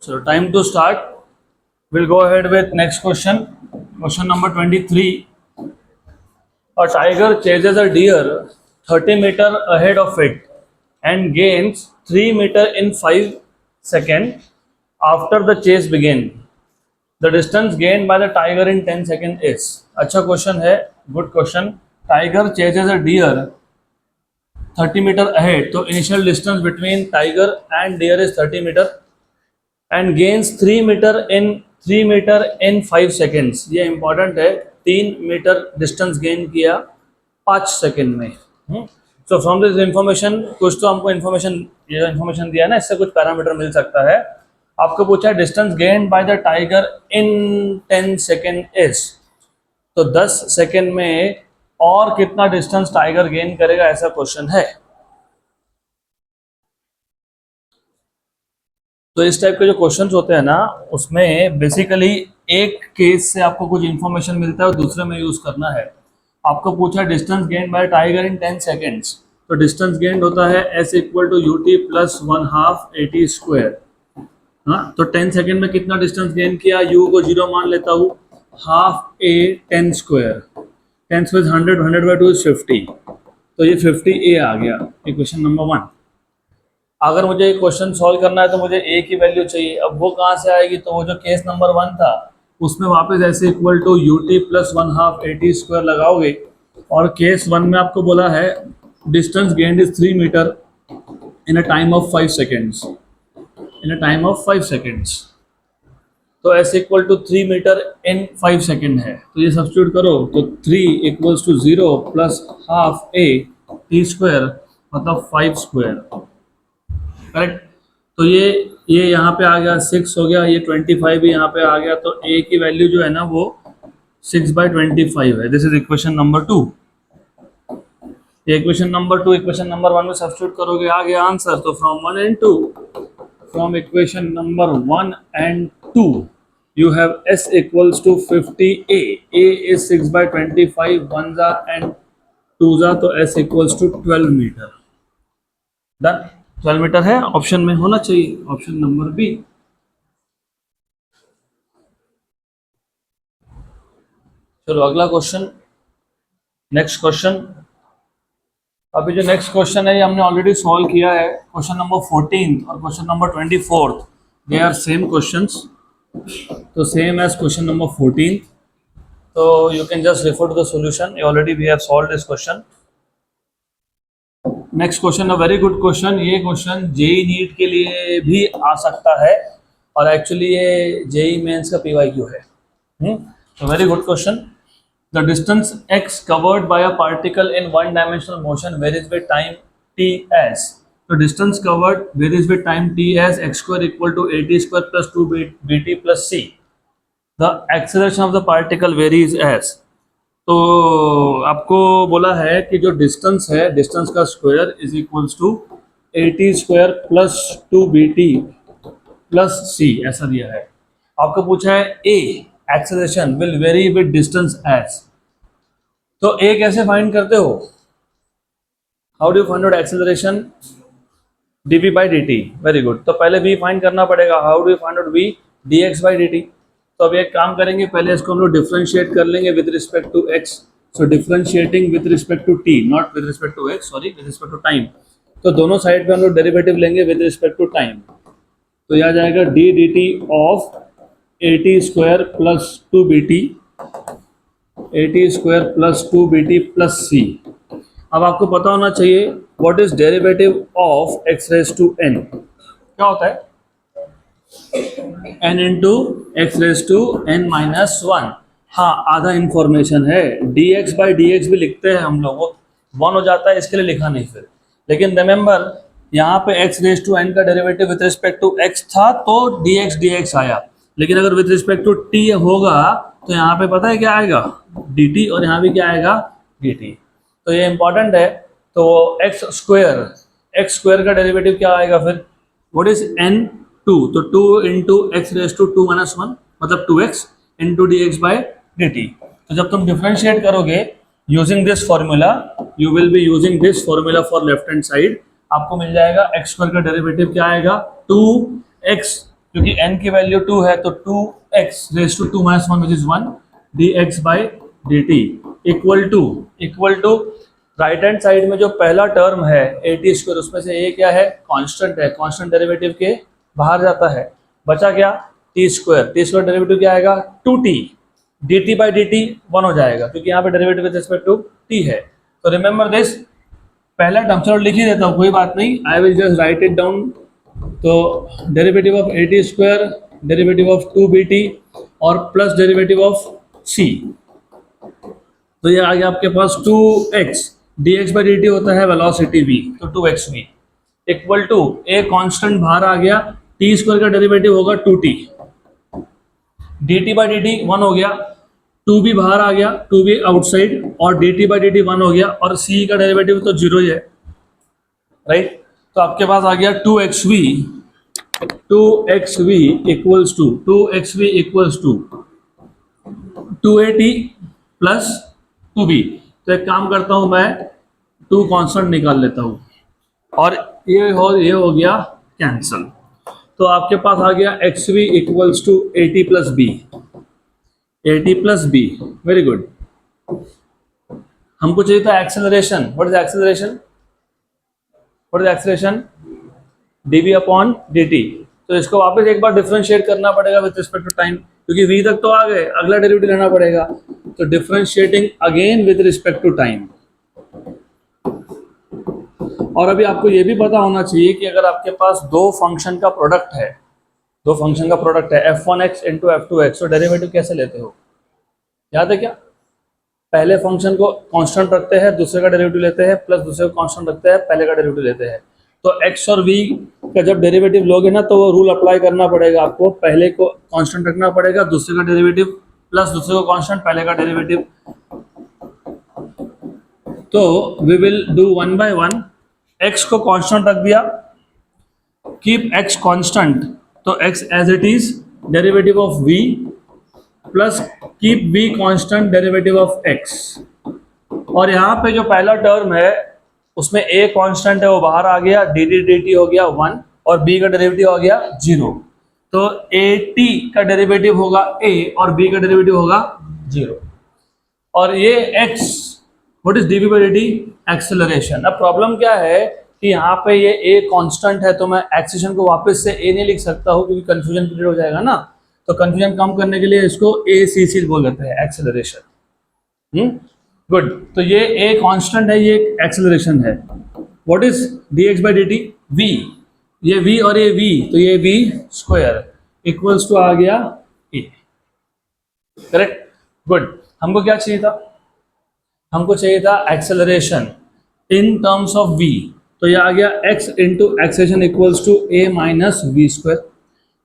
So time to start. We'll go ahead with next question. Question number 23. A tiger chases a deer 30 meter ahead of it and gains 3 meter in 5 seconds after the chase begins. The distance gained by the tiger in 10 seconds is. अच्छा question है, good question. Tiger chases a deer 30 metre ahead, तो initial distance between tiger and deer is 30 metre and gains 3 metre in 5 seconds. ये important है, 3 metre distance gain किया 5 second में. So from this information कुछ तो हमको information दिया ना, इससे कुछ पैरामीटर मिल सकता है. आपको पूछा है distance gain by the tiger in 10 second is, तो 10 सेकेंड में और कितना डिस्टेंस टाइगर गेन करेगा, ऐसा क्वेश्चन है. तो इस टाइप के जो क्वेश्चंस होते हैं ना, उसमें बेसिकली एक केस से आपको कुछ इंफॉर्मेशन मिलता है और दूसरे में यूज करना है. आपको पूछा distance gain by tiger in 10 seconds, तो डिस्टेंस गेन होता है s equal to ut plus 1/2 at square. हाँ, तो 10 सेकेंड में कितना डिस्टेंस गेन किया, u को 0 मान लेता हूँ, half a 10 square, 10 square 100 by 2 is 50, तो ये 50a आ गया इक्वेशन नंबर 1. अगर मुझे एक क्वेश्चन सॉल्व करना है तो मुझे a की वैल्यू चाहिए. अब वो कहाँ से आएगी, तो वो जो केस नंबर 1 था उसमें वापस ऐसे equal to ut plus 1/2 at square लगाओगे, और केस 1 में आपको बोला है distance gained is 3 metre in a time of 5 seconds, तो s equal to 3 metre in 5 second है. तो ये सब्स्टिट्यूट करो तो 3 equals to 0 plus half a t square मतलब 5 स्क्वायर, करेक्ट. तो ये यहाँ पे आ गया 6 हो गया, ये 25 भी यहाँ पे आ गया, तो a की वैल्यू जो है ना वो 6/25 है. This is equation number 2. ये इक्वेशन नंबर 2 इक्वेशन नंबर 1 में सब्स्टिट्यूट करोगे, आ गया आंसर. तो from 1 and 2, from equation number 1 and 2 you have s equals to 50a. a is 6/25, 1s are and 2s are, तो s equals to 12 metre. Done. 12 metre है, option में होना चाहिए, option number B. चलो अगला क्वेश्चन, नेक्स्ट क्वेश्चन. अभी जो next question है ये हमने ऑलरेडी सॉल्व किया है. क्वेश्चन नंबर 14 और question number 24 they are same questions, तो सेम एज क्वेश्चन नंबर 14, तो you can just refer to the solution. Already we have solved this question. Next question a very good question. ये question JEE NEET के लिए भी आ सकता है और actually ये जेई मेंस का PYQ है. तो very good question. The distance x covered by a particle in one-dimensional motion varies with time t(s). So distance covered varies with time t(s). X square equal to at square plus 2bt plus c. The acceleration of the particle varies as. तो आपको बोला है कि जो distance है, distance का square is equals to at square plus 2bt plus c, ऐसा दिया है. आपको पूछा है a acceleration will vary with distance S, तो a कैसे फाइंड करते हो, how do find out acceleration, dv by dt. Very good. तो पहले v फाइंड करना पड़ेगा, how do find out v, dx by dt. तो अब एक काम करेंगे, पहले इसको हम लोग डिफरेंशिएट कर लेंगे with respect to x. So differentiating with respect to t, not with respect to x, sorry, with respect to time. तो दोनों साइड पे हम लोग डेरिवेटिव लेंगे विद रिस्पेक्ट टू टाइम, तो यह आ जाएगा d dt of at square plus 2bt, at square plus 2bt plus c. अब आपको पता होना चाहिए what is derivative of x raise to n. क्या होता है, n into X raise to n minus 1. हाँ, आधा इंफॉर्मेशन है, dx बाई dx भी लिखते हैं हम लोग, वो 1 हो जाता है, इसके लिए लिखा नहीं फिर. लेकिन रिमेंबर यहाँ पे x रेज टू n का derivative with respect to x था तो dx आया, लेकिन अगर विद रिस्पेक्ट टू t होगा तो यहाँ पे पता है क्या आएगा, dt, और यहाँ भी क्या आएगा, dt. तो ये इंपॉर्टेंट है. तो x स्क्वायर का डेरिवेटिव क्या आएगा फिर, व्हाट इज n 2, तो 2 into X raise to 2 minus 1 मतलब 2x into dx by dt. तो जब तुम डिफरेंशिएट करोगे using this formula, you will be using this formula for left hand side, आपको मिल जाएगा x स्क्वायर का डेरिवेटिव क्या आएगा, 2x क्योंकि n की वैल्यू 2 है तो 2x raise to 2 minus 1 which is 1 dx by dt equal to right hand side में जो पहला टर्म है ए टी स्क्वायर, उसमें से ए क्या है, कांस्टेंट है, कांस्टेंट डेरिवेटिव के बाहर जाता है, बचा क्या, टी स्क्वायर डेरिवेटिव क्या आएगा 2t, dt बाई dt 1 हो जाएगा क्योंकि यहाँ पे derivative with respect to t है। तो रिमेंबर दिस, पहला टर्म चलो लिख ही देता हूँ, कोई बात नहीं, I will just write it down. तो derivative of a t square, derivative of 2bt और प्लस डेरिवेटिव ऑफ c, तो ये आ गया आपके पास 2x dx बाई dt होता है वेलोसिटी v, तो 2xv equal to a constant बाहर आ गया, टी स्क्वायर का डेरिवेटिव होगा 2t, dt बाई dt 1 हो गया, 2 भी बाहर आ गया, 2 भी आउटसाइड, और dt बाई dt 1 हो गया, और c का डेरिवेटिव तो 0 ही है, राइट। तो आपके पास आ गया 2xv equals to 2at plus 2b। तो एक काम करता हूं मैं, 2 कांस्टेंट निकाल लेता हूं और ये हो गया कैंसल। तो आपके पास आ गया xv equals to at plus b, very good. हमको चाहिए था acceleration, what is acceleration, dv upon dt। तो इसको वापस एक बार डिफरेंशिएट करना पड़ेगा विद रिस्पेक्ट टू टाइम, क्योंकि v तक तो आ गए, अगला डेरिवेटिव लेना पड़ेगा, तो differentiating again with respect to time. और अभी आपको ये भी पता होना चाहिए कि अगर आपके पास दो फंक्शन का प्रोडक्ट है f1x इंटू f2x, तो डेरिवेटिव कैसे लेते हो, याद है क्या, पहले फंक्शन को कांस्टेंट रखते हैं, दूसरे का डेरिवेटिव लेते हैं, प्लस दूसरे को कांस्टेंट रखते हैं, पहले का डेरिवेटिव लेते हैं। तो x और v का जब डेरिवेटिव लोगे ना, तो वो रूल अप्लाई करना पड़ेगा आपको, पहले को कांस्टेंट रखना पड़ेगा, दूसरे का डेरिवेटिव प्लस दूसरे को कांस्टेंट, पहले का डेरिवेटिव। तो we will do 1 by 1, x को कांस्टेंट रख दिया, कीप x कांस्टेंट, तो x as it is, derivative of v plus keep v constant, derivative of x। और यहाँ पे जो पहला टर्म है उसमें a कांस्टेंट है, वो बाहर आ गया, dt हो गया 1 और b का डेरिवेटिव हो गया 0। तो at का डेरिवेटिव होगा a और b का डेरिवेटिव होगा 0। और ये x, what is dv by dt, acceleration. अब प्रॉब्लम क्या है कि यहाँ पे ये a कांस्टेंट है, तो मैं एक्सेलरेशन को वापस से a नहीं लिख सकता हूँ क्योंकि कंफ्यूजन क्रिएट हो जाएगा ना, तो कंफ्यूजन कम करने के लिए इसको acc बोल देते हैं, एक्सेलरेशन। गुड, तो ये a कांस्टेंट है, ये एक्सेलरेशन है। What is dx by dt, v, ये v और ये v, तो ये v स्क्वायर इक्वल्स टू आ गया a, करेक्ट। गुड, हमको क्या चाहिए था, हमको चाहिए था acceleration in terms of v, तो ये आ गया x into acceleration equals to a minus V square.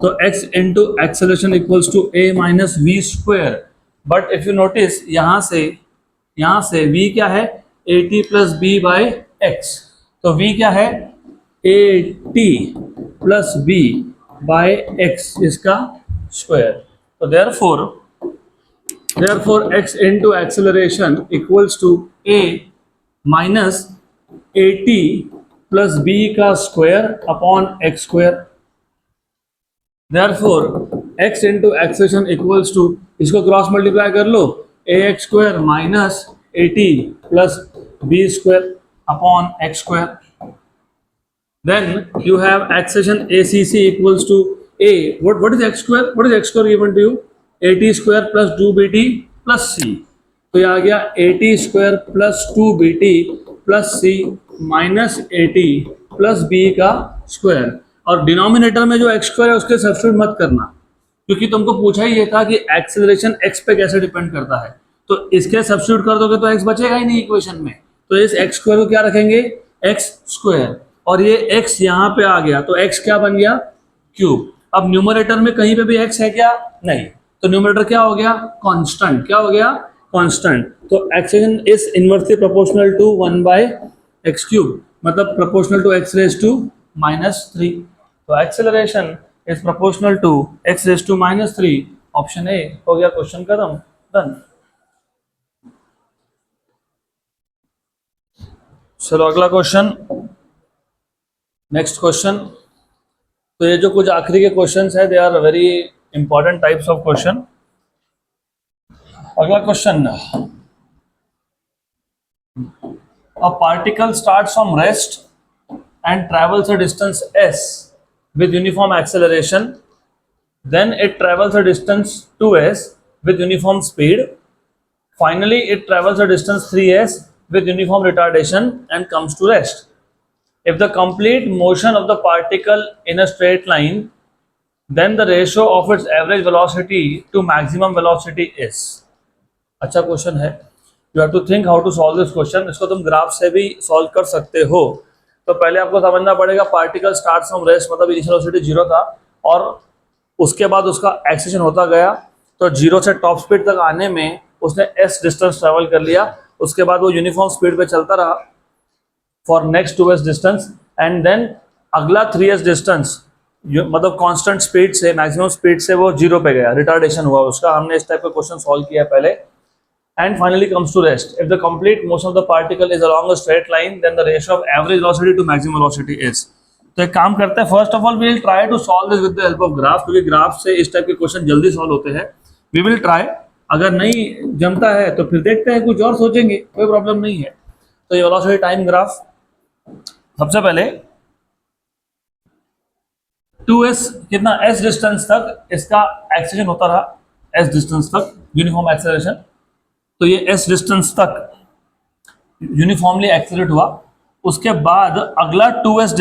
तो x into acceleration equals to a minus V square, but if you notice यहाँ से v क्या है, at plus B by X, तो v क्या है, at plus B by X इसका square. तो therefore x into acceleration equals to a minus at plus b का square upon x square. therefore x into acceleration equals to, इसको cross multiply कर लो, ax square minus at plus b square upon x square. then you have acceleration acc equals to a, what is x square given to you, at square plus 2bt plus c। तो ये आ गया at square plus 2bt plus c minus at plus b का square. और denominator में जो x square है उसके सब्स्टिट्यूट मत करना, क्योंकि तुमको पूछा ही ये था कि एक्सेलरेशन x पे कैसे डिपेंड करता है, तो इसके सब्स्टिट्यूट कर दोगे तो x बचेगा ही नहीं इक्वेशन में, तो इस x स्क्वायर को क्या रखेंगे, x स्क्वायर, और ये x यहाँ पे आ गया, तो x क्या बन गया, क्यूब। अब न्यूमरेटर में कहीं पे भी x है क्या, नहीं, तो न्यूमरेटर क्या हो गया, कांस्टेंट, क्या हो गया, कांस्टेंट। तो acceleration is inversely proportional to 1 by x cube, मतलब proportional to x raise to minus 3। तो acceleration is proportional to x raise to minus 3, option A हो गया, क्वेश्चन खत्म, डन। चलो अगला क्वेश्चन, नेक्स्ट क्वेश्चन, तो ये जो कुछ आखिरी के क्वेश्चंस है they are very important types of question. अगला question, a particle starts from rest and travels a distance s with uniform acceleration, then it travels a distance 2s with uniform speed, finally it travels a distance 3s with uniform retardation and comes to rest. If the complete motion of the particle in a straight line, then the ratio of its average velocity to maximum velocity is। अच्छा question है, you have to think how to solve this question. इसको तुम graph से भी solve कर सकते हो। तो पहले आपको समझना पड़ेगा पार्टिकल स्टार्ट फ्रॉम रेस्ट, मतलब इनिशियल वेलोसिटी जीरो था और उसके बाद उसका एक्सेलेरेशन होता गया, तो जीरो से टॉप स्पीड तक आने में उसने एस डिस्टेंस ट्रेवल कर लिया। उसके बाद वो यूनिफॉर्म स्पीड पे चलता रहा for next 2s distance, and then अगला 3s डिस्टेंस मतलब कांस्टेंट स्पीड से मैक्सिमम स्पीड से वो जीरो पे गया, रिटार्डेशन हुआ उसका। हमने इस टाइप का क्वेश्चन सॉल्व किया पहले। And finally comes to rest. If the complete motion of the particle is along a straight line, then the ratio of average velocity to maximum velocity is। तो एक काम करते हैं, first of all we will try to solve this with the help of graph, क्योंकि graph से इस type के question जल्दी सॉल्व होते हैं। वी विल ट्राई, अगर नहीं जमता है तो फिर देखते हैं, कुछ और सोचेंगे, कोई प्रॉब्लम नहीं है। तो ये वेलोसिटी टाइम ग्राफ, सबसे पहले 2s कितना s डिस्टेंस तक इसका एक्सेलेरेशन होता रहा, s डिस्टेंस तक यूनिफॉर्म एक्सेलरेशन। तो ये s डिस्टेंस तक यूनिफॉर्मली एक्सेलरेट हुआ। उसके बाद अगला 2s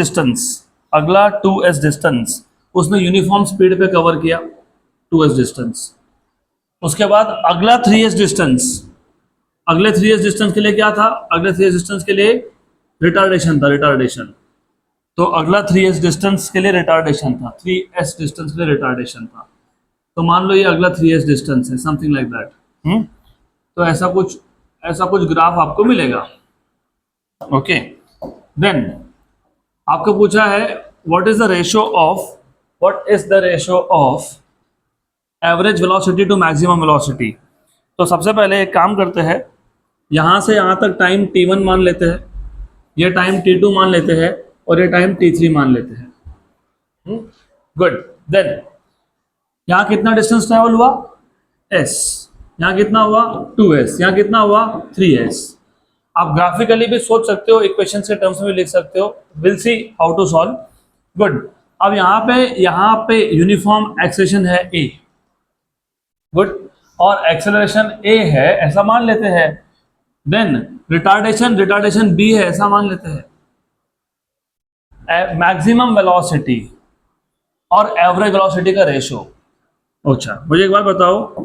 डिस्टेंस उसने यूनिफॉर्म स्पीड पे कवर किया, 2s डिस्टेंस। उसके बाद अगला 3s डिस्टेंस, अगले 3s डिस्टेंस के लिए क्या था, अगले 3s डिस्टेंस के लिए रिटार्डेशन था, रिटार्डेशन। तो अगला 3s डिस्टेंस के लिए रिटार्डेशन था, 3s डिस्टेंस के लिए रिटार्डेशन था। तो मान लो ये अगला 3s डिस्टेंस है, समथिंग लाइक दैट। तो ऐसा कुछ ग्राफ आपको मिलेगा। ओके, देन आपको पूछा है what is the ratio of average velocity to maximum velocity. तो सबसे पहले एक काम करते हैं, यहां से यहां तक टाइम t1 मान लेते हैं, ये टाइम t2 मान लेते हैं और ये टाइम t3 मान लेते हैं। गुड, देन यहां कितना डिस्टेंस ट्रेवल हुआ, s, यहाँ कितना हुआ 2s, यहाँ कितना हुआ 3s। आप ग्राफिकली भी सोच सकते हो, इक्वेशन के टर्म्स में भी लिख सकते हो। Will see how to solve. Good, अब यहाँ पे यूनिफॉर्म एक्सेलरेशन है a, गुड, और एक्सेलरेशन a है ऐसा मान लेते हैं। देन रिटार्डेशन b है ऐसा मान लेते हैं। मैक्सिमम वेलोसिटी और एवरेज वेलोसिटी का रेशो। अच्छा, मुझे एक बार बताओ,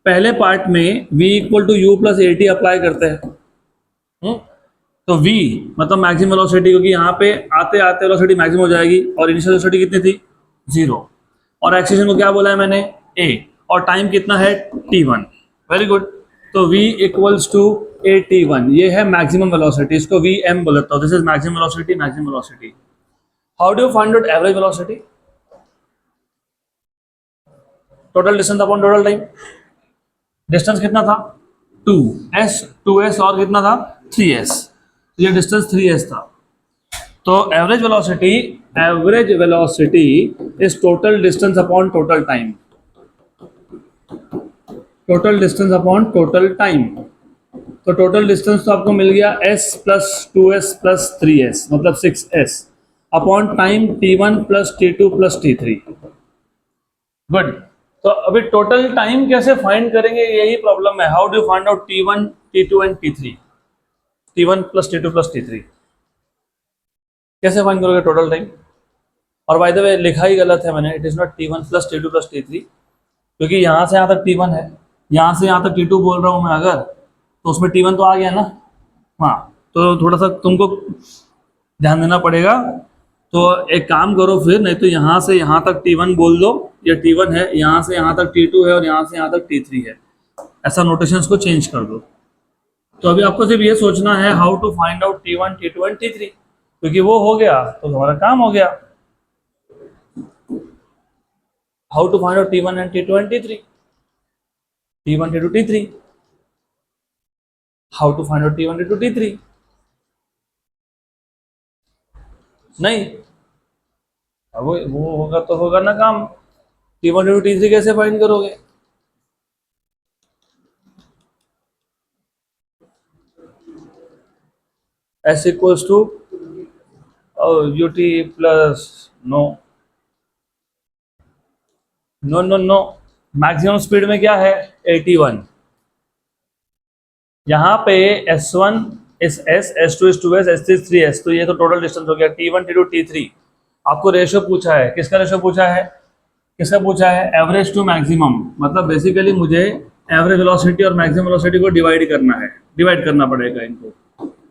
पहले पार्ट में v equal to u plus a t apply करते हैं। तो v मतलब मैक्सिमम वेलोसिटी, क्योंकि यहाँ पे आते आते वेलोसिटी मैक्सिमम हो जाएगी और इनिशियल वेलोसिटी कितनी थी, 0। और एक्सेलरेशन को क्या बोला है मैंने, a, और टाइम कितना है t1। वेरी गुड, तो v इक्वल्स टू at1, ये है मैक्सिमम वेलोसिटी, इसको vm बोलता हूँ। This is maximum velocity. How do you find out average velocity? Total distance upon total time. Distance कितना था 2s और कितना था 3s, ये डिस्टेंस 3s था। तो average velocity is total distance upon total time, total distance upon total time. तो total distance तो आपको मिल गया s plus 2s plus 3s मतलब 6s upon time t1 plus t2 plus t3। Good, तो अभी total time कैसे find करेंगे, यही प्रॉब्लम है। How do find out t1, t2 and t3, t1 plus t2 plus t3, कैसे find करोगे total time? और बाय द वे लिखा ही गलत है मैंने, it is not t1 plus t2 plus t3, क्योंकि यहाँ से यहाँ तक t1 है, यहाँ से यहाँ तक t2 बोल रहा हूँ मैं अगर, तो उसमें t1 तो आ गया ना। हाँ, तो थोड़ा सा तुमको ध्यान देना पड़ेगा। तो एक काम करो फिर, नहीं तो यहाँ से यहाँ तक t1 बोल दो, ये t1 है, यहाँ से यहाँ तक t2 है और यहाँ से यहाँ तक t3 है, ऐसा नोटेशंस को चेंज कर दो। तो अभी आपको सिर्फ ये सोचना है how to find out t1, t2 and t3, क्योंकि वो हो गया तो हमारा काम हो गया। How to find out t1 and t2 and t3, t1, t2, t3, how to find out t1, t2, t3, नहीं अब वो होगा तो होगा ना काम। T1 इंटू T3 कैसे फाइंड करोगे? S equals to UT plus, no no no no, maximum speed में क्या है? 81। यहाँ पे S1 इस S, S2 इस 2S, S3 इस 3S, तो ये तो टोटल डिस्टेंस हो गया T1 T2 T3। आपको रेशियो पूछा है, किसका रेशियो पूछा है? किसका पूछा है? एवरेज टू मैक्सिमम, मतलब बेसिकली मुझे एवरेज वेलोसिटी और मैक्सिमम वेलोसिटी को डिवाइड करना है, डिवाइड करना पड़ेगा इनको।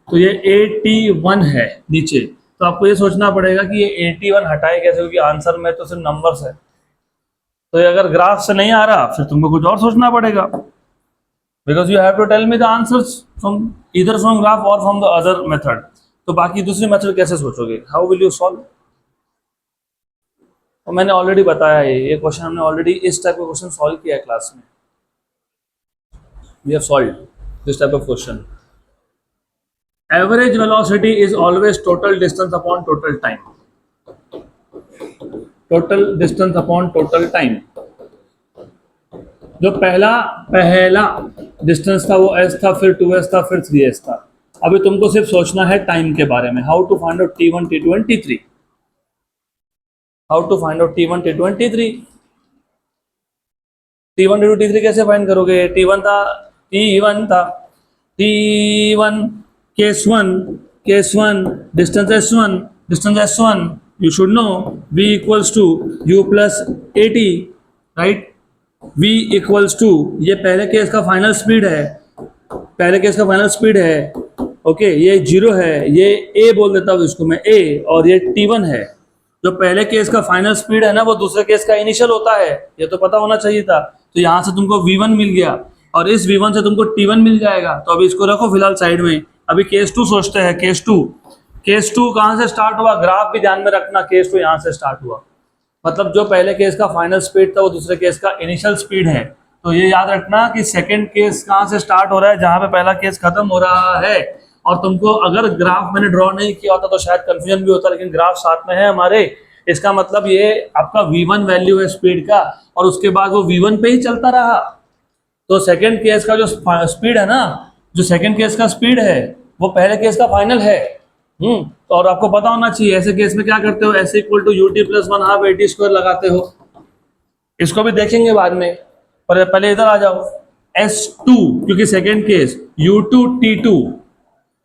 तो ये 81 है नीचे, तो आपको ये सोचना पड़ेगा कि ये 81 हटाए कैसे, क्योंकि आंसर में तो सिर्फ नंबर्स है। तो ये अगर ग्राफ से नहीं आ रहा फिर तुमको कुछ और सोचना पड़ेगा, because you have to tell me the answers from either from graph और फ्रॉम द अदर मेथड। तो बाकी दूसरी मेथड कैसे सोचोगे? How will you solve? तो मैंने ऑलरेडी बताया ये क्वेश्चन हमने ऑलरेडी इस टाइप का क्वेश्चन सॉल्व किया है क्लास में। We have solved this type of question. Average velocity is always total distance upon total time, total distance upon total time. जो पहला डिस्टेंस था वो s था, फिर 2s था, फिर 3s था। अभी तुमको सिर्फ सोचना है टाइम के बारे में, how to find out T1 T2 and T3, how to find out T1 T2 and T3। T1 T2 T3 कैसे फाइंड करोगे? T1 था T1 case 1 distance S1 you should know V equals to U plus AT, right? V equals to, ये पहले case का final speed है, पहले case का final speed है, ओके, ये 0 है, ये A बोल देता हूँ इसको मैं A, और ये T1 है। जो पहले केस का फाइनल स्पीड है ना वो दूसरे केस का इनिशियल होता है, ये तो पता होना चाहिए था। तो यहाँ से तुमको V1 मिल गया और इस V1 से तुमको T1 मिल जाएगा। तो अभी इसको रखो फिलहाल साइड में, अभी केस 2 सोचते हैं। केस 2 कहाँ से स्टार्ट हुआ? ग्राफ भी ध्यान में रखना, केस 2 यहाँ से स्टार्ट हुआ, मतलब जो पहले केस का फाइनल स्पीड था वो दूसरे केस का इनिशियल स्पीड है। तो ये याद रखना कि सेकंड केस कहाँ से स्टार्ट हो रहा है? जहाँ पे पहला केस खत्म हो रहा है। और तुमको अगर ग्राफ मैंने ड्रॉ नहीं किया होता तो शायद कंफ्यूजन भी होता, लेकिन ग्राफ साथ में है हमारे, इसका मतलब ये आपका V1 वैल्यू है स्पीड का, और उसके बाद वो V1 पे ही चलता रहा। तो सेकेंड केस का जो स्पीड है ना, जो सेकेंड केस का स्पीड है वो पहले केस का फाइनल है। तो और आपको पता होना चाहिए ऐसे केस में क्या करते हो, S equal to UT plus 1/2 AT square लगाते हो। इसको भी देखेंगे बाद में, पर पहले इधर आ जाओ। S2 क्योंकि सेकेंड केस, U2 T2,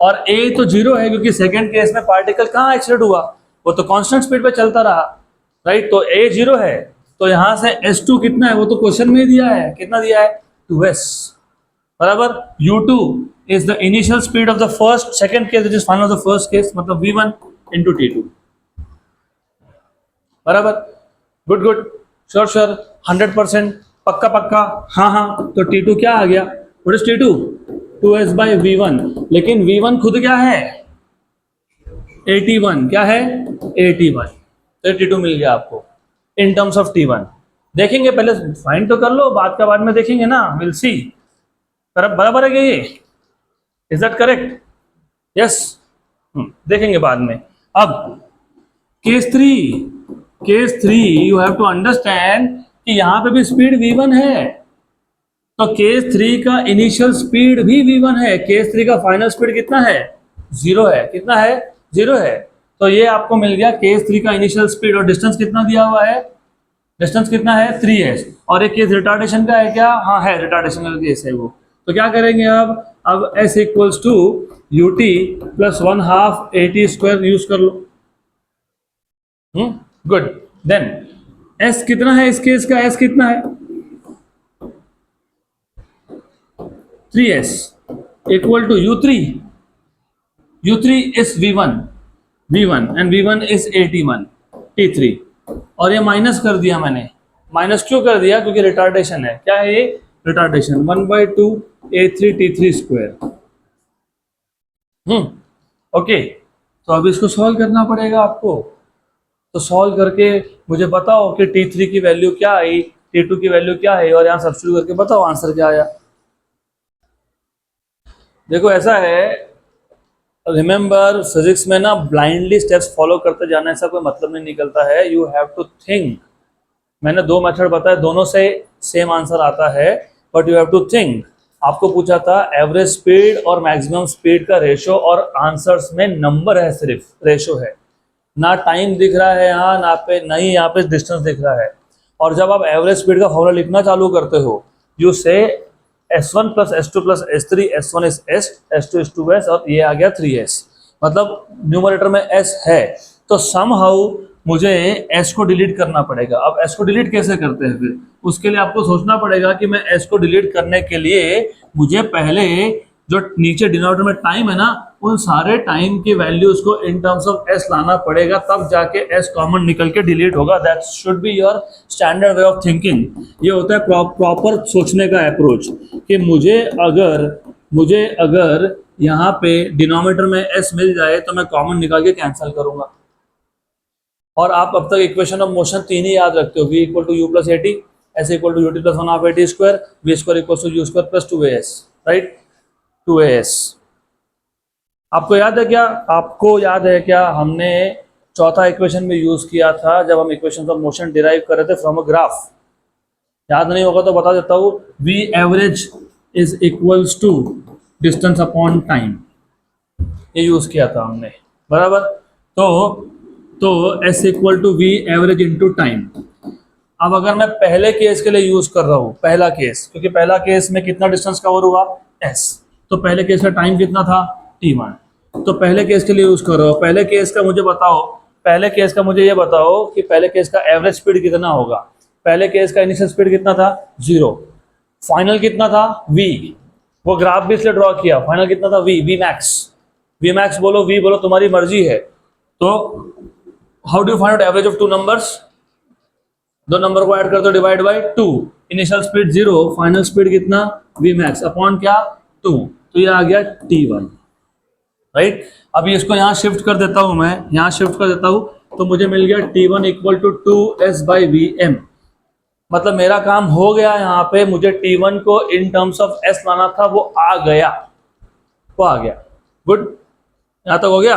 और A तो 0 है क्योंकि सेकेंड केस में पार्टिकल कहाँ एक्सीलरेट हुआ, वो तो कांस्टेंट स्पीड पे चलता रहा, राइट? तो A 0 है, तो यहां से S2 कितना है वो तो क्वेश्चन में ही दिया है, कितना दिया है? 2s बराबर। U2 is the initial speed of the second case which is final of the first case, मतलब V1 into T2 बराबर। गुड श्योर 100% पक्का हाँ। तो T2 क्या आ गया? What is T2? 2s by V1, लेकिन V1 खुद क्या है? 81, क्या है? 81। तो T2 मिल गया आपको इन टर्म्स ऑफ T1। देखेंगे, पहले फाइंड तो कर लो, बाद में देखेंगे ना, विल सी। बराबर है क्या ये? Is that correct? यस, देखेंगे बाद में। अब case 3 you have to understand कि यहां पे भी स्पीड V1 है, तो केस 3 का इनिशियल स्पीड भी V1 है। केस 3 का फाइनल स्पीड कितना है? 0 है। कितना है? 0 है। तो ये आपको मिल गया केस 3 का इनिशियल स्पीड, और डिस्टेंस कितना दिया हुआ है? डिस्टेंस कितना है? 3s। और एक केस रिटार्डेशन का है क्या? हाँ है, रिटार्डेशन का केस है वो। तो क्या करेंगे अब s equals to UT plus 1/2 AT square use कर लो। गुड। देन s कितना है इस केस का? s कितना है? 3s equal to U3 is V1 and V1 is 81 T3, और ये माइनस कर दिया मैंने। माइनस क्यों कर दिया? क्योंकि रिटार्डेशन है। क्या है ये? Retardation. 1/2 A3 T3 square. Okay, तो अब इसको सॉल्व करना पड़ेगा आपको। तो सॉल्व करके मुझे बताओ कि T3 की वैल्यू क्या आई, T2 की वैल्यू क्या है, और यहाँ सब्स्टिट्यूट करके बताओ आंसर क्या आया। देखो ऐसा है, रिमेंबर फिजिक्स में ना ब्लाइंडली स्टेप्स फॉलो करते जाने से कोई मतलब नहीं निकलता है, यू हैव टू थिंक। मैंने दो मेथड बताए, दोनों से सेम आंसर आता है, but you have to think. आपको पूछा था एवरेज स्पीड और मैक्सिमम स्पीड का रेशो, और आंसर्स में नंबर है, सिर्फ रेशो है, ना टाइम दिख रहा है यहाँ, ना पे नहीं, यहाँ पे डिस्टेंस दिख रहा है। और जब आप एवरेज स्पीड का फॉर्मूला लिखना चालू करते हो, यू से S1 plus S2 plus S3, S1 is S, S2 is 2S, और ये आ गया 3S। मतलब न्यूमरेटर में S है, तो समहाउ मुझे S को डिलीट करना पड़ेगा। अब S को डिलीट कैसे करते हैं फिर? उसके लिए आपको सोचना पड़ेगा कि मैं S को डिलीट करने के लिए मुझे पहले जो नीचे डिनोमिनेटर में टाइम है ना, उन सारे टाइम की वैल्यूज को इन टर्म्स ऑफ S लाना पड़ेगा, तब जाके S कॉमन निकल के डिलीट होगा। That should be your standard way of thinking. ये होता है प्रॉपर सोचने का अप्रोच, कि मुझे अगर यहाँ पे डिनोमिनेटर में S मिल जाए तो मैं कॉमन निकाल के कैंसिल करूंगा। और आप अब तक इक्वेशन ऑफ मोशन तीन ही याद रखते हो, v equal to u plus a t, s equal to u t plus one half a t square, v square equal to u square plus 2as, right, 2as। आपको याद है क्या हमने चौथा इक्वेशन में यूज किया था जब हम इक्वेशन ऑफ मोशन डिराइव कर रहे थे फ्रॉम अ ग्राफ? याद नहीं होगा तो बता देता हूँ, v average is equals to distance upon time, ये यूज किया था हमने, बराबर। तो S equal to v average into time. अब अगर मैं पहले केस के लिए यूज कर रहा हूँ, पहला केस, क्योंकि पहला केस में कितना डिस्टेंस कवर हुआ? S, तो पहले केस का टाइम कितना था? T1। तो पहले केस के लिए यूज कर रहा हूँ, पहले केस का मुझे ये बताओ कि पहले केस का एवरेज स्पीड कितना होगा? पहले केस का इनिशियल स्पीड कितना था? 0। फाइनल कितना था? V। वो ग्राफ भी इसलिए ड्रॉ किया, फाइनल कितना था? V मैक्स बोलो, V बोलो, तुम्हारी मर्जी है। तो how do you find out average of two numbers? दो नंबर को ऐड कर दो, divide by 2। Initial speed 0, final speed कितना? V मैक्स अपॉन क्या? 2। तो ये आ गया T1, राइट। अभी इसको यहाँ शिफ्ट कर देता हूँ, मैं यहाँ शिफ्ट कर देता हूँ, तो मुझे मिल गया T1 equal to 2S by VM। मतलब मेरा काम हो गया यहाँ पे, मुझे T1 को इन टर्म्स ऑफ S लाना था, वो आ गया। गुड, यहाँ तक हो गया।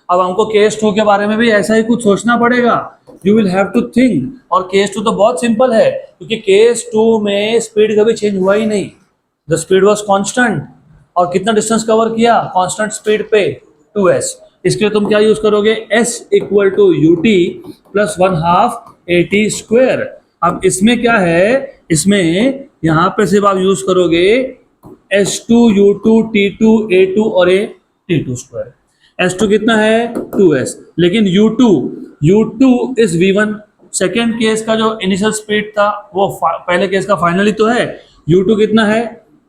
अब हमको केस 2 के बारे में भी ऐसा ही कुछ सोचना पड़ेगा, you will have to think. और केस 2 तो बहुत सिंपल है, क्योंकि केस 2 में स्पीड कभी चेंज हुआ ही नहीं, द स्पीड वॉज कॉन्स्टेंट। और कितना डिस्टेंस कवर किया कॉन्स्टेंट स्पीड पे? 2S। इसके लिए तुम क्या यूज करोगे? S equal to u t plus one half a t square. अब इसमें क्या है, इसमें यहाँ पे सिर्फ आप यूज करोगे S2 U2 T2 A2 और A T2 स्क्वायर। S2 कितना है? 2S। लेकिन U2 is V1। Second case का जो इनिशियल स्पीड था वो पहले केस का फाइनली तो है। U2 कितना है?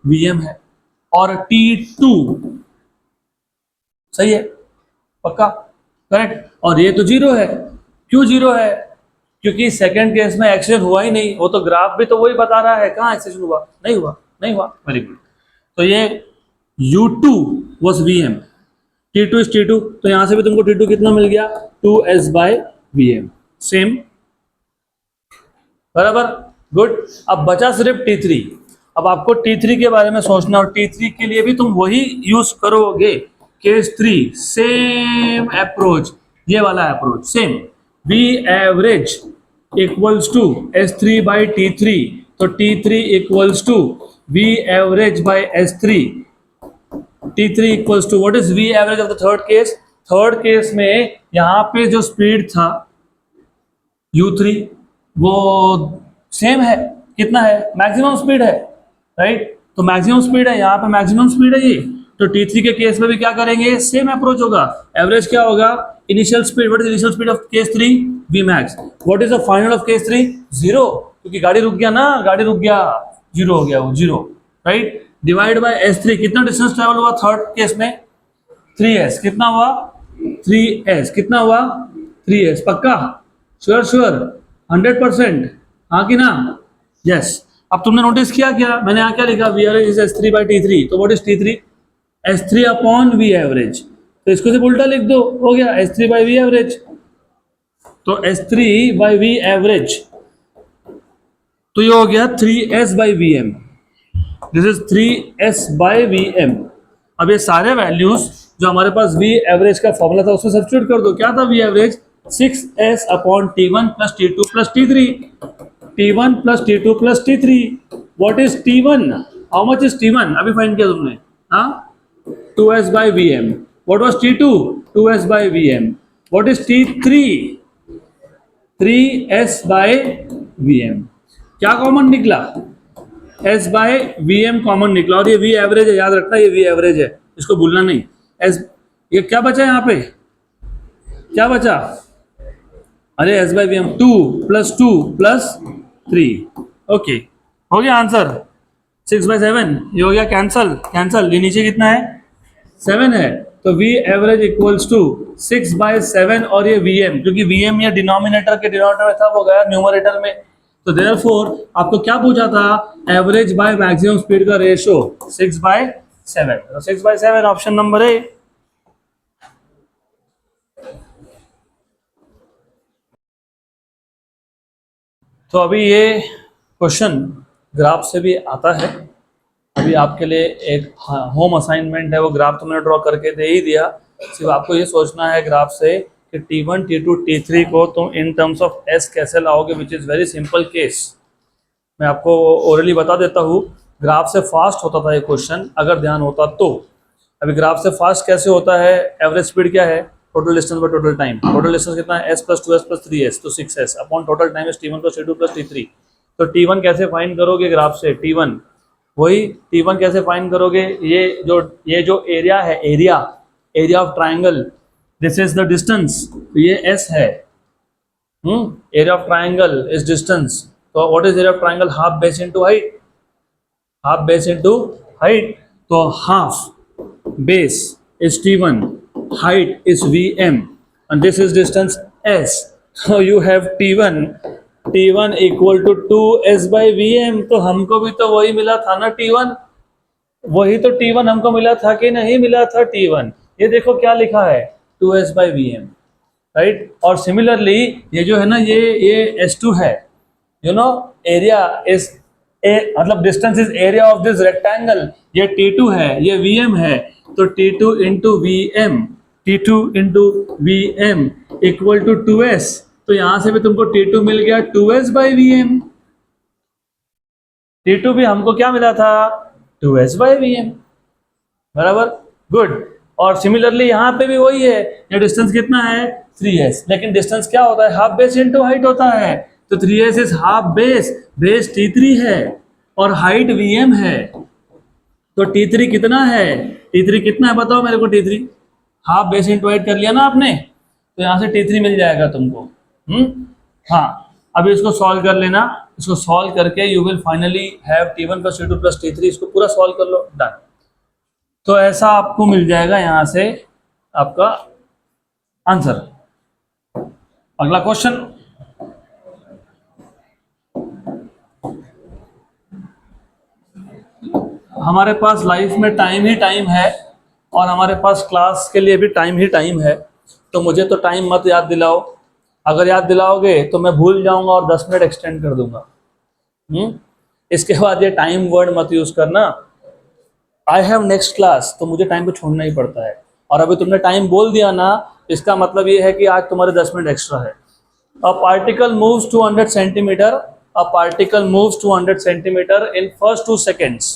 VM है। और T2 सही है, पक्का, करेक्ट। और ये तो 0 है। क्यों 0 है? क्योंकि सेकेंड केस में एक्सीडेंट हुआ ही नहीं, वो तो ग्राफ भी तो वही बता रहा है, कहाँ एक्सीडेंट हुआ? नहीं हुआ। Very good. तो ये U2 was VM, T2 is T2, तो यहां से भी तुमको T2 कितना मिल गया? 2S by VM, सेम, बराबर, गुड। अब बचा सिर्फ T3। अब आपको T3 के बारे में सोचना, और T3 के लिए भी तुम वही यूज करोगे, केस 3, सेम अप्रोच, ये वाला approach same. V average equals to S3 by T3, तो T3 equals to V average by S3, T3 equals to what is V average of the third case? Third case में यहाँ पे जो speed था U3 वो same है, कितना है? मैक्सिमम स्पीड है, राइट। तो मैक्सिमम स्पीड है, यहाँ पे मैक्सिमम स्पीड है ये। तो T3 के केस में भी क्या करेंगे? सेम अप्रोच होगा। एवरेज क्या होगा? Initial speed. What is initial speed of case 3? V max. What is the final of case 3? 0, क्योंकि गाड़ी रुक गया ना, 0 हो गया वो, 0, राइट। डिवाइड बाय S3, कितना डिस्टेंस ट्रेवल हुआ थर्ड केस में? 3S। कितना हुआ? 3S। कितना हुआ? 3S। पक्का? श्योर 100%, हाँ कि ना? यस। अब तुमने नोटिस किया क्या, मैंने यहाँ क्या लिखा? V average is S3 by T3, तो what is T3? S3 upon V average. तो इसको सिर्फ उल्टा लिख दो, हो गया S3 by V एवरेज। तो S3 by V एवरेज, तो ये हो गया 3S by VM। This is 3S by VM। अब ये सारे वैल्यूज जो हमारे पास वी एवरेज का फॉर्मूला था उसमें सब्स्टिट्यूट कर दो। क्या था v average? 6s upon T1 plus T2 plus T3, T1 plus T2 plus T3। What is T1? How much is T1? अभी फाइंड किया तुमने, हाँ, 2s by Vm। What was T2? 2s by Vm। What is T3? 3s by Vm। क्या common निकला? s by Vm common निकला, और ये V average है, याद रखना ये V एवरेज है, इसको भूलना नहीं। s, ये क्या बचा यहाँ पे? क्या बचा? अरे s by Vm 2 plus 2 plus 3। Okay, हो गया आंसर। 6 by 7 ये हो गया कैंसल, कैंसल। ये नीचे कितना है? 7 है, तो V average equals to 6 by 7, और ये Vm, क्योंकि Vm ये डिनोमिनेटर के डिनोमिनेटर में था, वो गया न्यूमरेटर में। तो देयरफॉर आपको क्या पूछा था? एवरेज बाय मैक्सिमम स्पीड का रेशियो 6 by 7। तो 6 by 7 ऑप्शन नंबर ए। तो अभी ये क्वेश्चन ग्राफ से भी आता है। अभी आपके लिए एक होम असाइनमेंट है, वो ग्राफ तो मैंने ड्रॉ करके दे ही दिया। सिर्फ आपको ये सोचना है ग्राफ से कि T1, T2, T3 को तुम इन टर्म्स ऑफ S कैसे लाओगे, which is very simple case. मैं आपको ओरली बता देता हूँ। ग्राफ से फास्ट होता था ये क्वेश्चन अगर ध्यान होता तो। अभी ग्राफ से फास्ट कैसे होता है? एवरेज स्पीड क्या है? Total distance by total time. Total distance कितना है? s plus 2s plus 3s, तो 6s upon total time is T1 plus T2 plus T3। तो T1 कैसे फाइंड करोगे ग्राफ से? T1 वही T1 कैसे फाइंड करोगे? ये जो एरिया है, area of triangle, this is the distance, तो ये S है। Area of triangle is distance. तो what is area of triangle? Half base into height, half base into height. तो half base is T1, height is Vm, and this is distance S. So you have T1 equal to 2S by Vm। तो हमको भी तो वही मिला था ना T1, वही तो T1 हमको मिला था कि नहीं मिला था T1? ये देखो क्या लिखा है, 2S by Vm, राइट। और सिमिलरली ये जो है ना, ये S2 है, यू नो, एरिया इज मतलब distance is area of this rectangle. ये T2 है, ये Vm है, तो T2 into v m equal to 2S। तो यहां से भी तुमको T2 मिल गया 2S by Vm। T2 भी हमको क्या मिला था? 2S by Vm, बराबर, गुड। और सिमिलरली यहाँ पे भी वही है, ये डिस्टेंस कितना है? 3S, लेकिन डिस्टेंस क्या होता है? हाफ बेस इनटू हाइट होता है। तो 3S is half base T3 है, और हाइट Vm है। तो T3 कितना है? T3 कितना है बताओ मेरे को? T3 half base into height कर लिया ना आपने, तो यहाँ से T3 मिल जाएगा तुमको। हाँ, अभी इसको सॉल्व कर लेना। इसको सॉल्व करके you will finally have T1 plus T2 plus T3। इसको पूरा सॉल्व कर लो, डन। तो ऐसा आपको मिल जाएगा यहाँ से आपका आंसर। अगला क्वेश्चन, हमारे पास लाइफ में टाइम ही टाइम है, और हमारे पास क्लास के लिए भी टाइम ही टाइम है। तो मुझे तो टाइम मत याद दिलाओ, अगर याद दिलाओगे तो मैं भूल जाऊंगा और 10 मिनट एक्सटेंड कर दूंगा। इसके बाद ये टाइम वर्ड मत यूज करना। आई हैव नेक्स्ट क्लास, तो मुझे टाइम को छोड़ना ही पड़ता है। और अभी तुमने टाइम बोल दिया ना, इसका मतलब ये है कि आज तुम्हारे 10 मिनट एक्स्ट्रा है। A particle moves 200 centimetre, a particle moves 200 centimetre in first 2 seconds.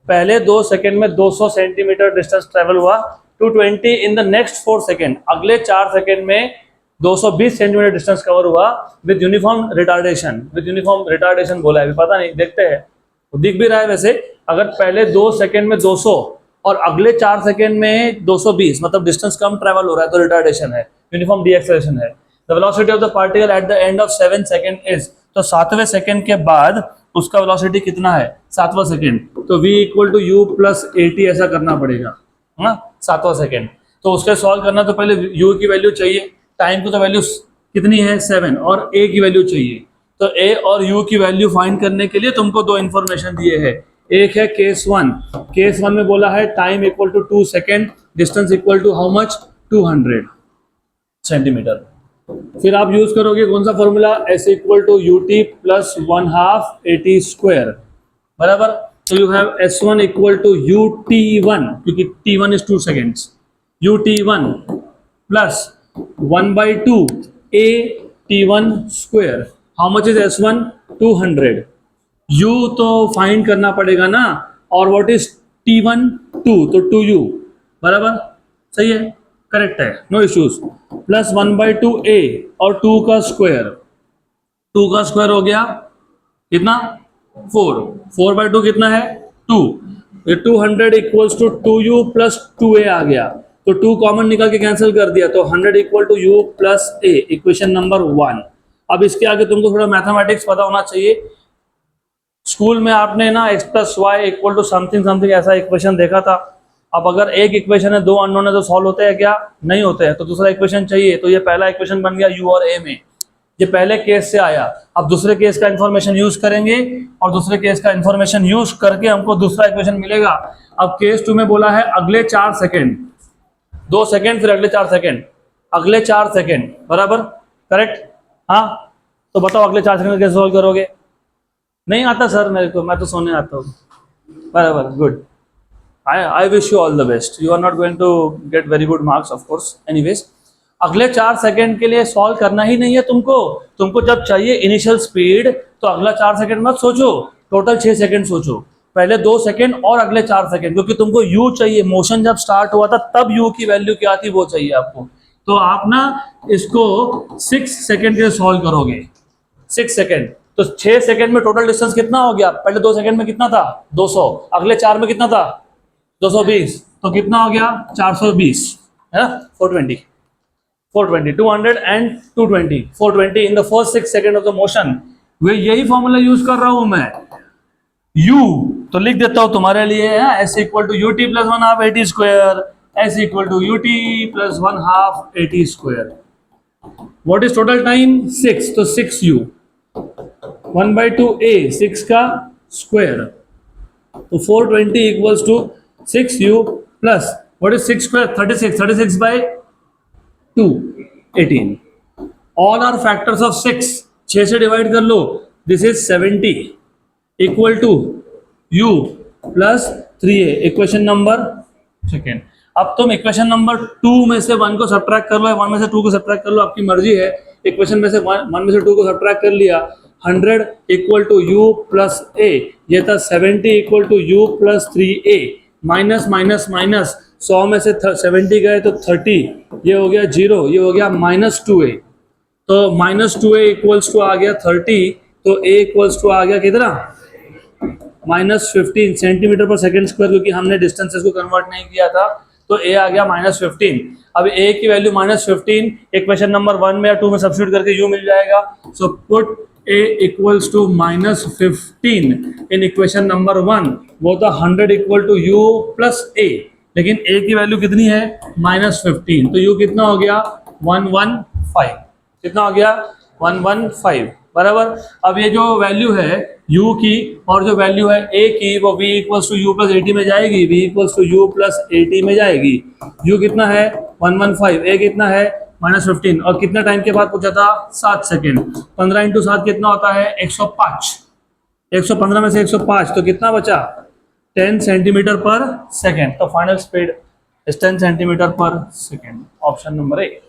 पहले 2 सेकेंड में 200 सेंटीमीटर डिस्टेंस ट्रेवल हुआ, 220 इन द नेक्स्ट 4 सेकेंड, अगले 4 सेकेंड में 220 सेंटीमीटर डिस्टेंस कवर हुआ with uniform retardation. With uniform retardation बोला है, अभी पता नहीं, देखते हैं, दिख भी रहा है वैसे। अगर पहले 2 सेकेंड में 200 और अगले 4 सेकेंड में 220, मतलब डिस्टेंस कम ट्रेवल हो रहा है, तो रिटार्डेशन है, यूनिफॉर्म डीएक्सेलरेशन है। The velocity of the particle at the end of 7 second is, तो 7वें सेकेंड के बाद उसका वेलोसिटी कितना है? 7वां सेकेंड। तो v equal to u plus 80 ऐसा करना पड़ेगा, हाँ, 7वां सेकेंड। तो उसके सॉल्व करना तो पहले u की वैल्यू चाहिए, टाइम की तो वैल्यू कितनी है? 7, और a की वैल्यू चाहिए। तो a और u की वैल्यू फाइंड करने के लिए तुमको 2 इंफॉर्मेशन दिए हैं। एक है केस 1 में बोला है time equal to 2 second, distance equal to how much? 200 centimetre. फिर आप यूज करोगे कौन सा formula? s equal to ut plus 1/2 80 square, बराबर। तो you have s1 equal to ut1, क्योंकि t1 is 2 seconds, ut1 plus 1 by 2 a t1 square. How much is s1? 200. u तो find करना पड़ेगा ना, और व्हाट इज t1? 2, तो 2u बराबर, सही है, करेक्ट है, no issues. Plus 1 by 2 a और 2 का स्क्वायर, 2 का स्क्वायर हो गया कितना? 4. 4 by 2 कितना है? 2. ये 200 equals to 2u plus 2a आ गया, तो 2 कॉमन निकाल के कैंसिल कर दिया, तो 100 equal to u plus a, equation number 1. अब इसके आगे तुमको थोड़ा मैथमेटिक्स पता होना चाहिए. स्कूल में आपने ना x plus y equal to something something ऐसा इक्वेशन देखा था. अब अगर एक इक्वेशन है, दो अननोन है, तो सॉल्व होते हैं क्या? नहीं होते हैं. तो दूसरा इक्वेशन चाहिए, तो ये पहला इक्वेशन बन गया u और a में, ये पहले केस से आया. अब दूसरे केस का इंफॉर्मेशन यूज करेंगे और दूसरे केस का इंफॉर्मेशन यूज करके हमको दूसरा इक्वेशन मिलेगा. अब केस 2 में बोला है अगले 4 सेकेंड, 2 सेकेंड फिर अगले 4 सेकेंड, अगले 4 सेकेंड बराबर, करेक्ट? हाँ, तो बताओ अगले 4 सेकेंड कैसे सॉल्व करोगे? नहीं आता सर मेरे को, मैं तो सोने आता हूँ. बराबर, good. I wish you all the best. You are not going to get very good marks, of course. Anyways, अगले 4 सेकेंड के लिए सॉल्व करना ही नहीं है तुमको. तुमको जब चाहिए इनिशियल स्पीड, तो अगला 4 सेकेंड मत सोचो, टोटल 6 सेकेंड सोचो. पहले 2 सेकेंड और अगले 4 सेकेंड, क्योंकि तुमको u चाहिए. मोशन जब स्टार्ट हुआ था तब u की वैल्यू क्या थी वो चाहिए आपको. तो आप ना इसको 6 सेकेंड के लिए सॉल्व करोगे. 6 सेकेंड, तो 6 सेकेंड में टोटल डिस्टेंस कितना हो गया? पहले 2 सेकेंड में कितना था? 200. अगले 4 में कितना था? 220. तो कितना हो गया? 420 है ना? 420, 200 and 220, 420 in the first 6 second of the motion. वे यही फॉर्मूला यूज कर रहा हूं मैं. u तो लिख देता हूं तुम्हारे लिए, s equal to ut plus 1 half at square, s equal to ut plus 1 half at square. What is total time? 6, तो 6u, 1 by 2a, 6 का स्क्वायर, तो 420 equals to 6u plus what is 6 square? 36, 36 by 2, 18. All are factors of 6. 6 से divide कर लो, this is 70 equal to u plus 3a, equation number second. अब तुम equation number 2 में से 1 को सब्ट्रैक्ट कर लो, 1 में से 2 को सब्ट्रैक्ट कर लो, आपकी मर्जी है. इक्वेशन में से 1 में से 2 को सब्ट्रैक्ट कर लिया, 100 equal to u plus a, ये था 70 equal to u plus 3a. Minus minus minus, 100 में से 70 गए तो 30, ये हो गया 0, ये हो गया माइनस 2a. तो माइनस 2a इक्वल्स टू आ गया 30, तो a इक्वल्स टू आ गया कितना? माइनस 15 सेंटीमीटर पर सेकेंड स्क्वायर, क्योंकि हमने डिस्टेंसेस को कन्वर्ट नहीं किया था, तो a आ गया माइनस 15. अब a की वैल्यू माइनस 15 इक्वेशन नंबर 1 में या 2 में सब्स्टिट्यूट करके u मिल जाएगा. So put a equals to minus 15 in equation number 1. वो था 100 equal to u plus a, लेकिन a की वैल्यू कितनी है? माइनस 15, तो u कितना हो गया? 115. कितना हो गया? 115 बराबर. अब ये जो वैल्यू है u की और जो वैल्यू है a की, वो v equals to u plus 80 में जाएगी, v equals to u plus 80 में जाएगी. u कितना है? 115, a कितना है? माइनस 15, और कितना टाइम के बाद पूछा था? 7 सेकेंड. 15 इंटू 7 कितना होता है? 105. 115 में से 105, तो कितना बचा? 10 सेंटीमीटर पर सेकेंड. तो फाइनल स्पीड इज 10 सेंटीमीटर पर सेकेंड. Option number A.